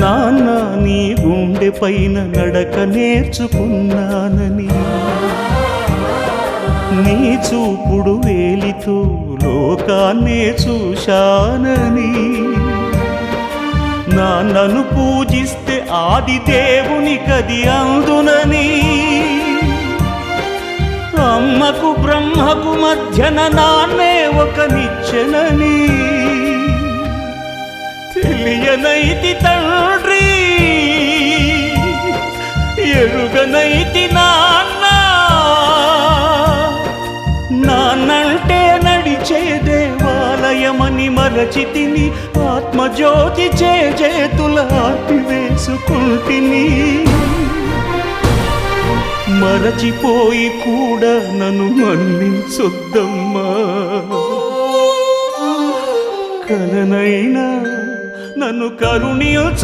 నాన్న నీ గుండె పైన నడక నేర్చుకున్నానని, నీ చూపుడు వేలితో లోకాన్నే చూశానని, నాన్నను పూజిస్తే ఆది దేవుని కది అందునని, అమ్మకు బ్రహ్మకు మధ్యన నాన్నే ఒక నిచ్చెనని తెలియనైతి తండ్రి, ఎరుగనైతి నాన్న. నాన్నంటే నడిచే దేవాలయమని మరచితిని, ఆత్మజ్యోతి చేతుల ఆపివేసుకుంటిని. మరచిపోయి కూడా నన్ను మన్నించొద్దమ్మా, కలనైనా నన్ను కరుణించ